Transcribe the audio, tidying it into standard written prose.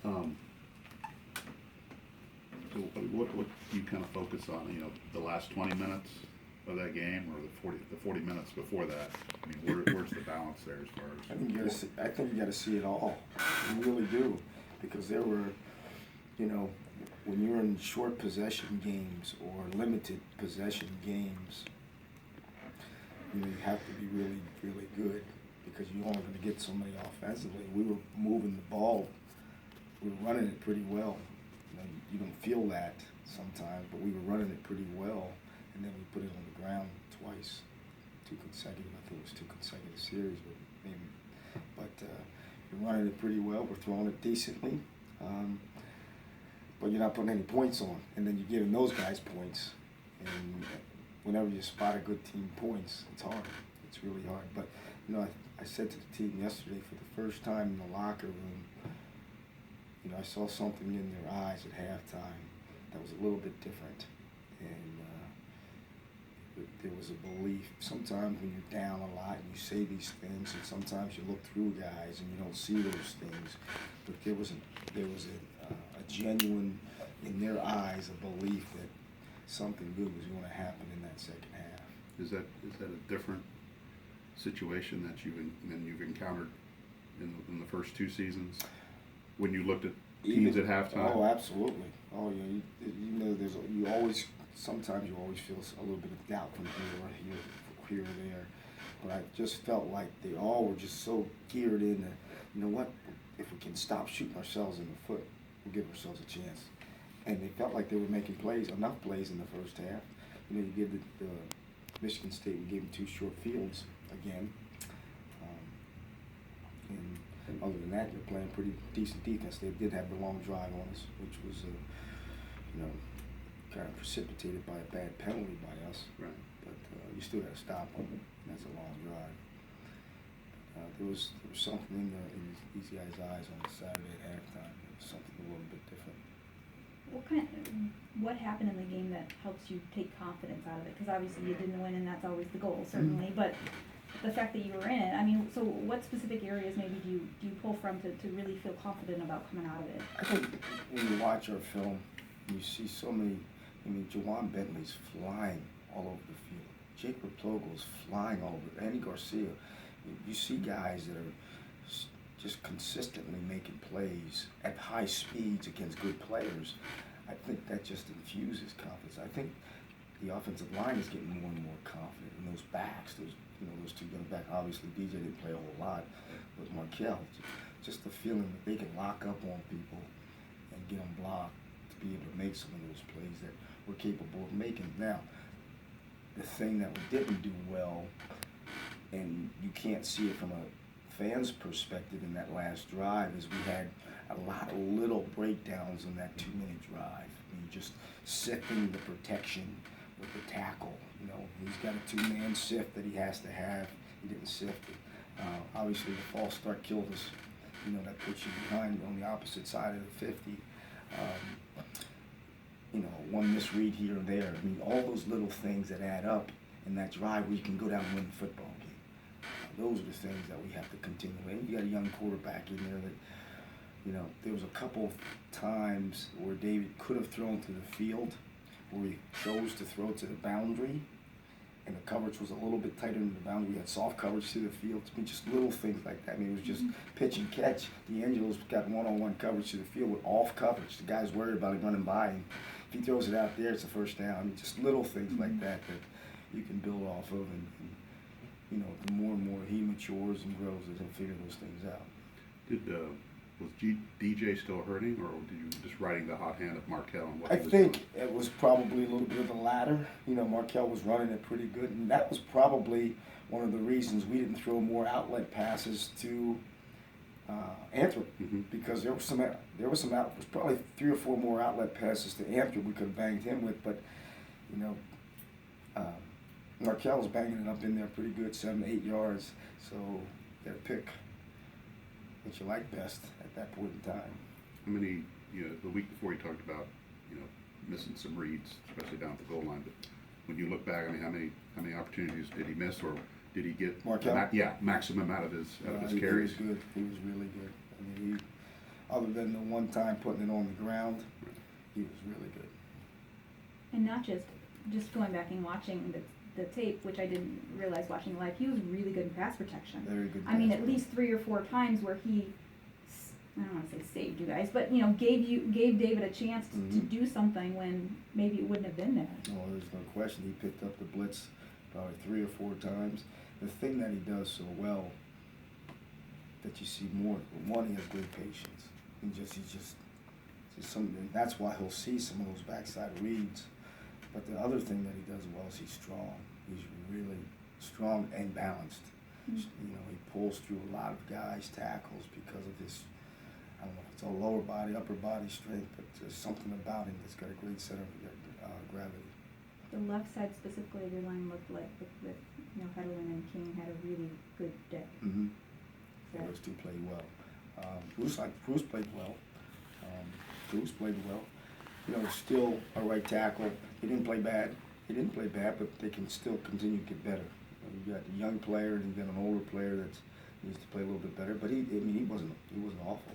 Um, so what do you kind of focus on? You know, the last 20 minutes of that game, or the 40 minutes before that? I mean, where's the balance there as far as? I think you got to see it all. You really do, because there were, you know, when you're in short possession games or limited possession games, you know, you have to be really, really good, because you're only going to get so many offensively. We were moving the ball. We were running it pretty well. You know, you don't feel that sometimes, but we were running it pretty well, and then we put it on the ground twice, two consecutive. I think it was two consecutive series, but maybe. But we're running it pretty well. We're throwing it decently, but you're not putting any points on, and then you're giving those guys points. And whenever you spot a good team points, it's hard. It's really hard. But you know, I said to the team yesterday, for the first time in the locker room, you know, I saw something in their eyes at halftime that was a little bit different, and there was a belief. Sometimes when you're down a lot and you say these things, and sometimes you look through guys and you don't see those things, but there was a genuine, in their eyes, a belief that something good was going to happen in that second half. Is that a different situation than you've encountered in the first two seasons, when you looked at teams at halftime? Oh, absolutely. Oh, yeah. You know, sometimes you always feel a little bit of doubt from here or there. But I just felt like they all were just so geared in that, you know what, if we can stop shooting ourselves in the foot, we'll give ourselves a chance. And they felt like they were making enough plays in the first half. You know, you give the Michigan State, we gave them two short fields again. And other than that, they're playing pretty decent defense. They did have the long drive on us, which was, you know, kind of precipitated by a bad penalty by us. Right. But you still got to stop them. That's a long drive. There was something in these guys' eyes on Saturday at halftime. There was something a little bit different. What happened in the game that helps you take confidence out of it? Because obviously you didn't win, and that's always the goal, certainly. Mm-hmm. But the fact that you were in it, I mean, so what specific areas maybe do you pull from to really feel confident about coming out of it? I think when you watch our film, you see so many. I mean, Jawan Bentley's flying all over the field. Jacob Plogo's flying all over. Andy Garcia. You see guys that are just consistently making plays at high speeds against good players. I think that just infuses confidence. I think the offensive line is getting more and more confident, and those backs, those two young backs. Obviously, DJ didn't play a whole lot, but Markel, just the feeling that they can lock up on people and get them blocked to be able to make some of those plays that we're capable of making. Now, the thing that we didn't do well, and you can't see it from a fan's perspective in that last drive, is we had a lot of little breakdowns in that 2-minute drive. I mean, just sifting the protection with the tackle. You know, he's got a 2-man sift that he has to have. He didn't sift it. Obviously, the false start killed us. You know, that puts you behind on the opposite side of the 50. You know, one misread here or there. I mean, all those little things that add up in that drive where you can go down and win the football game. Those are the things that we have to continue. And you got a young quarterback in there that, you know, there was a couple of times where David could have thrown to the field, where he chose to throw to the boundary, and the coverage was a little bit tighter than the boundary. We had soft coverage to the field. I mean, just little things like that. I mean, it was just pitch and catch. D'Angelo's got one-on-one coverage to the field with off coverage. The guy's worried about him running by him. If he throws it out there, it's a first down. I mean, just little things like that you can build off of, and you know, the more and more he matures and grows, he'll figure those things out. Was DJ still hurting, or were you just riding the hot hand of Markel? And I think it was probably a little bit of the latter. You know, Markel was running it pretty good, and that was probably one of the reasons we didn't throw more outlet passes to Anthrop, because there was probably 3 or 4 more outlet passes to Anthrop we could have banged him with, but you know, Markel was banging it up in there pretty good, 7 to 8 yards. So you got to pick what you like best at that point in time. How many, you know, the week before you talked about, you know, missing some reads, especially down at the goal line. But when you look back, I mean, how many opportunities did he miss, or did he get Markel? maximum out of his carries? He was good. He was really good. I mean, Other than the one time putting it on the ground, he was really good. And not just going back and watching the tape, which I didn't realize watching live, he was really good in pass protection. Very good. I mean, at least 3 or 4 times where he, I don't want to say saved you guys, but, you know, gave David a chance to do something when maybe it wouldn't have been there. Oh, there's no question. He picked up the blitz probably 3 or 4 times. The thing that he does so well that you see more, one, he has great patience. He's just something. That's why he'll see some of those backside reads. But the other thing that he does well is he's strong. He's really strong and balanced. Mm-hmm. You know, he pulls through a lot of guys' tackles because of his, I don't know if it's all lower body, upper body strength, but there's something about him that's got a great center of gravity. The left side specifically of your line looked like with you know, Hedelman and King had a really good day. Mm-hmm. So, Those two played well. Bruce played well. Bruce played well. You know, still a right tackle. He didn't play bad. But they can still continue to get better. You got a young player and you got an older player that needs to play a little bit better. But he wasn't awful.